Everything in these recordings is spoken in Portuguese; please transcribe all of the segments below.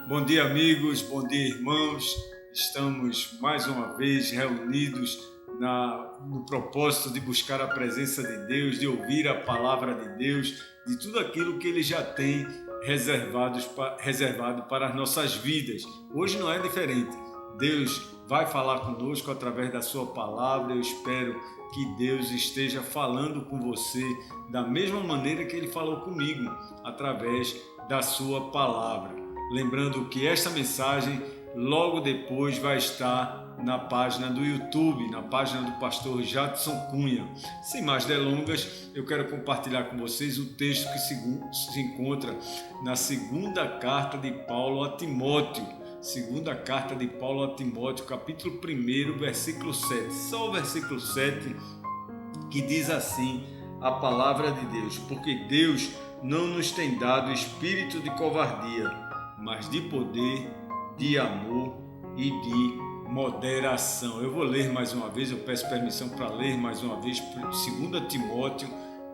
Bom dia, amigos, bom dia, irmãos. Estamos mais uma vez reunidos no propósito de buscar a presença de Deus, de ouvir a palavra de Deus, de tudo aquilo que Ele já tem reservado para as nossas vidas. Hoje não é diferente. Deus vai falar conosco através da sua palavra. Eu espero que Deus esteja falando com você da mesma maneira que Ele falou comigo, através da sua palavra. Lembrando que esta mensagem logo depois vai estar na página do YouTube, na página do pastor Jadson Cunha. Sem mais delongas, eu quero compartilhar com vocês o texto que se encontra na segunda carta de Paulo a Timóteo. Segunda carta de Paulo a Timóteo, capítulo 1, versículo 7. Só o versículo 7 que diz assim a palavra de Deus: porque Deus não nos tem dado espírito de covardia, mas de poder, de amor e de moderação. Eu vou ler mais uma vez, eu peço permissão para ler mais uma vez 2 Timóteo,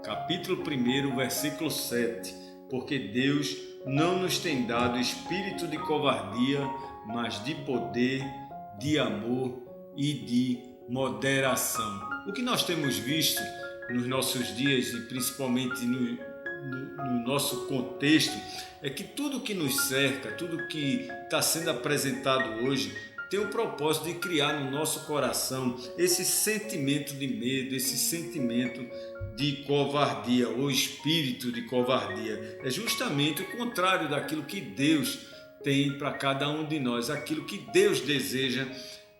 capítulo 1, versículo 7. Porque Deus não nos tem dado espírito de covardia, mas de poder, de amor e de moderação. O que nós temos visto nos nossos dias e principalmente no nosso contexto é que tudo que nos cerca, tudo que está sendo apresentado hoje tem o propósito de criar no nosso coração esse sentimento de medo, esse sentimento de covardia, ou espírito de covardia. É justamente o contrário daquilo que Deus tem para cada um de nós, aquilo que Deus deseja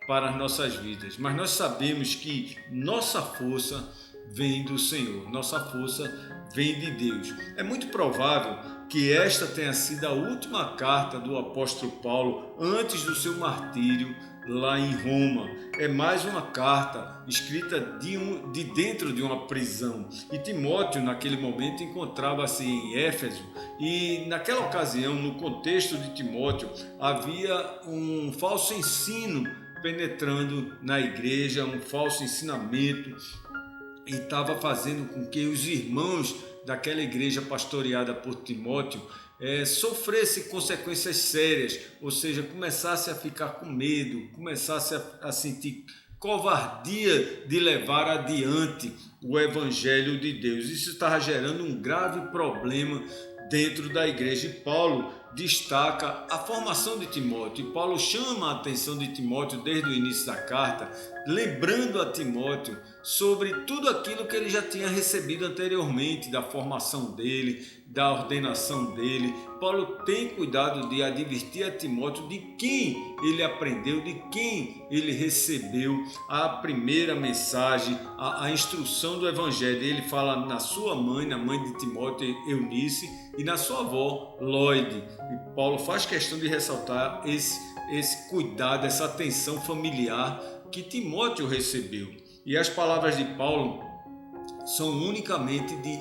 para as nossas vidas. Mas nós sabemos que nossa força vem do Senhor, nossa força vem de Deus. É muito provável que esta tenha sido a última carta do apóstolo Paulo antes do seu martírio lá em Roma. É mais uma carta escrita de dentro de uma prisão. E Timóteo, naquele momento, encontrava-se em Éfeso. E naquela ocasião, no contexto de Timóteo, havia um falso ensino penetrando na igreja, um falso ensinamento, e estava fazendo com que os irmãos daquela igreja pastoreada por Timóteo sofressem consequências sérias, ou seja, começasse a ficar com medo, começasse a sentir covardia de levar adiante o evangelho de Deus. Isso estava gerando um grave problema dentro da igreja. E Paulo destaca a formação de Timóteo. E Paulo chama a atenção de Timóteo desde o início da carta, lembrando a Timóteo sobre tudo aquilo que ele já tinha recebido anteriormente, da formação dele, da ordenação dele. Paulo tem cuidado de advertir a Timóteo de quem ele aprendeu, de quem ele recebeu a primeira mensagem, a instrução do evangelho. Ele fala na sua mãe, na mãe de Timóteo, Eunice, e na sua avó, Lóide. E Paulo faz questão de ressaltar esse cuidado, essa atenção familiar que Timóteo recebeu. E as palavras de Paulo são unicamente de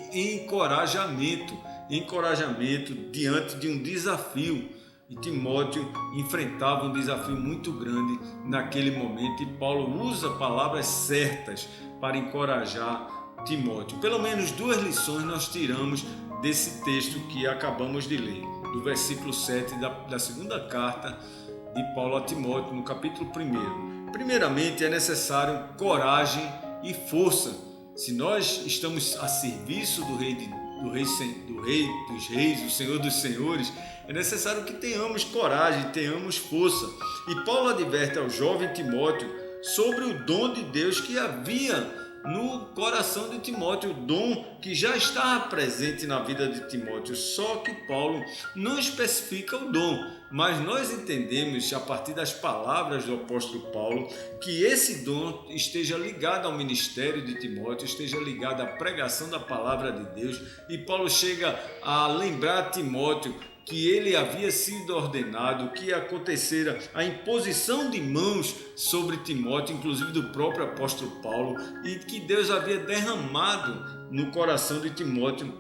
encorajamento diante de um desafio. E Timóteo enfrentava um desafio muito grande naquele momento, e Paulo usa palavras certas para encorajar Timóteo. Pelo menos duas lições nós tiramos desse texto que acabamos de ler, do versículo 7 da segunda carta de Paulo a Timóteo, no capítulo 1. Primeiramente, é necessário coragem e força. Se nós estamos a serviço do Rei dos Reis, do Senhor dos Senhores, é necessário que tenhamos coragem, tenhamos força. E Paulo adverte ao jovem Timóteo sobre o dom de Deus que havia no coração de Timóteo, o dom que já estava presente na vida de Timóteo. Só que Paulo não especifica o dom, mas nós entendemos, a partir das palavras do apóstolo Paulo, que esse dom esteja ligado ao ministério de Timóteo, esteja ligado à pregação da palavra de Deus. E Paulo chega a lembrar a Timóteo que ele havia sido ordenado, que acontecera a imposição de mãos sobre Timóteo, inclusive do próprio apóstolo Paulo, e que Deus havia derramado no coração de Timóteo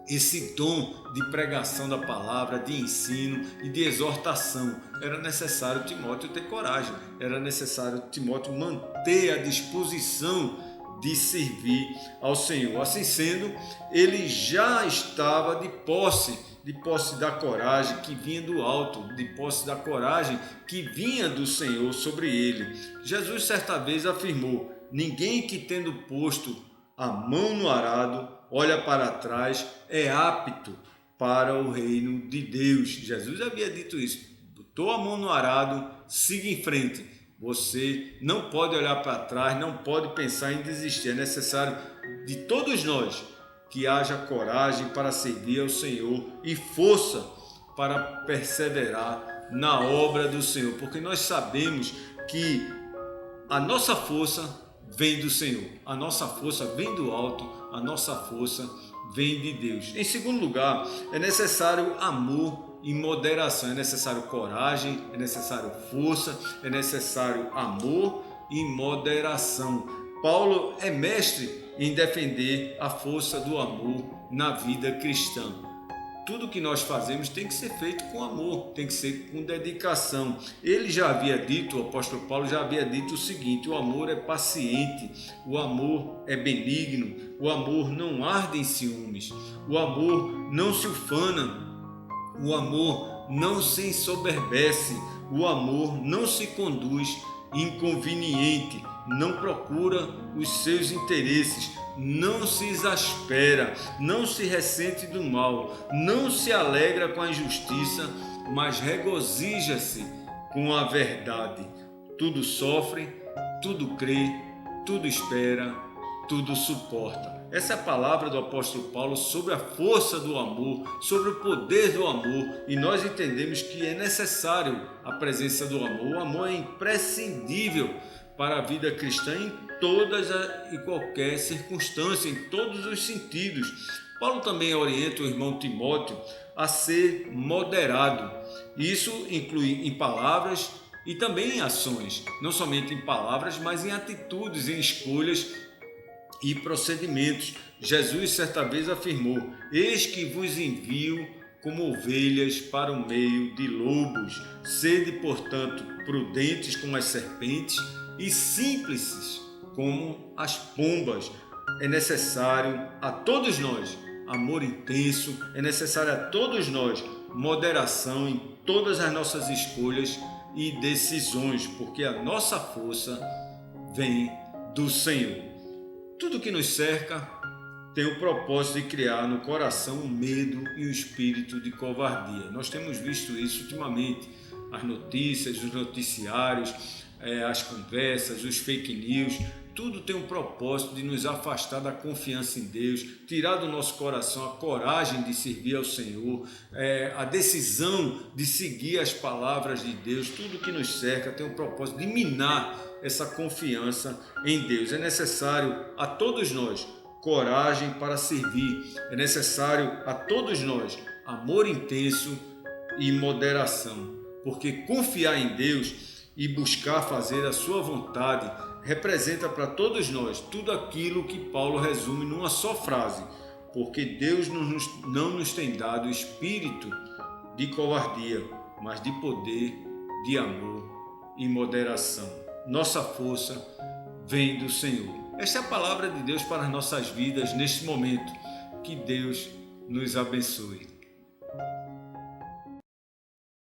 esse dom de pregação da palavra, de ensino e de exortação. Era necessário Timóteo ter coragem, era necessário Timóteo manter a disposição de servir ao Senhor. Assim sendo, ele já estava de posse de posse da coragem que vinha do alto, de posse da coragem que vinha do Senhor sobre ele. Jesus certa vez afirmou: ninguém que tendo posto a mão no arado olha para trás é apto para o reino de Deus. Jesus havia dito isso. Botou a mão no arado, siga em frente. Você não pode olhar para trás, não pode pensar em desistir. É necessário de todos nós que haja coragem para servir ao Senhor e força para perseverar na obra do Senhor, porque nós sabemos que a nossa força vem do Senhor, a nossa força vem do alto, a nossa força vem de Deus. Em segundo lugar, é necessário amor e moderação, é necessário coragem, é necessário força, é necessário amor e moderação. Paulo é mestre em defender a força do amor na vida cristã. Tudo que nós fazemos tem que ser feito com amor, tem que ser com dedicação. Ele já havia dito, o apóstolo Paulo já havia dito o seguinte: o amor é paciente, o amor é benigno, o amor não arde em ciúmes, o amor não se ufana, o amor não se ensoberbece, o amor não se conduz inconveniente, não procura os seus interesses, não se exaspera, não se ressente do mal, não se alegra com a injustiça, mas regozija-se com a verdade. Tudo sofre, tudo crê, tudo espera, tudo suporta. Essa é a palavra do apóstolo Paulo sobre a força do amor, sobre o poder do amor, e nós entendemos que é necessário a presença do amor. O amor é imprescindível para a vida cristã em todas e qualquer circunstância, em todos os sentidos. Paulo também orienta o irmão Timóteo a ser moderado. Isso inclui em palavras e também em ações, não somente em palavras, mas em atitudes, em escolhas e procedimentos. Jesus certa vez afirmou: eis que vos envio como ovelhas para o meio de lobos. Sede, portanto, prudentes como as serpentes e simples como as pombas. É necessário a todos nós amor intenso, é necessário a todos nós moderação em todas as nossas escolhas e decisões, porque a nossa força vem do Senhor. Tudo que nos cerca tem o propósito de criar no coração o medo e o espírito de covardia. Nós temos visto isso ultimamente, as notícias, os noticiários, as conversas, os fake news, tudo tem um propósito de nos afastar da confiança em Deus, tirar do nosso coração a coragem de servir ao Senhor, a decisão de seguir as palavras de Deus. Tudo que nos cerca tem um propósito de minar essa confiança em Deus. É necessário a todos nós coragem para servir, é necessário a todos nós amor intenso e moderação, porque confiar em Deus e buscar fazer a sua vontade representa para todos nós tudo aquilo que Paulo resume numa só frase: porque Deus não nos tem dado espírito de covardia, mas de poder, de amor e moderação. Nossa força vem do Senhor. Esta é a palavra de Deus para as nossas vidas neste momento. Que Deus nos abençoe.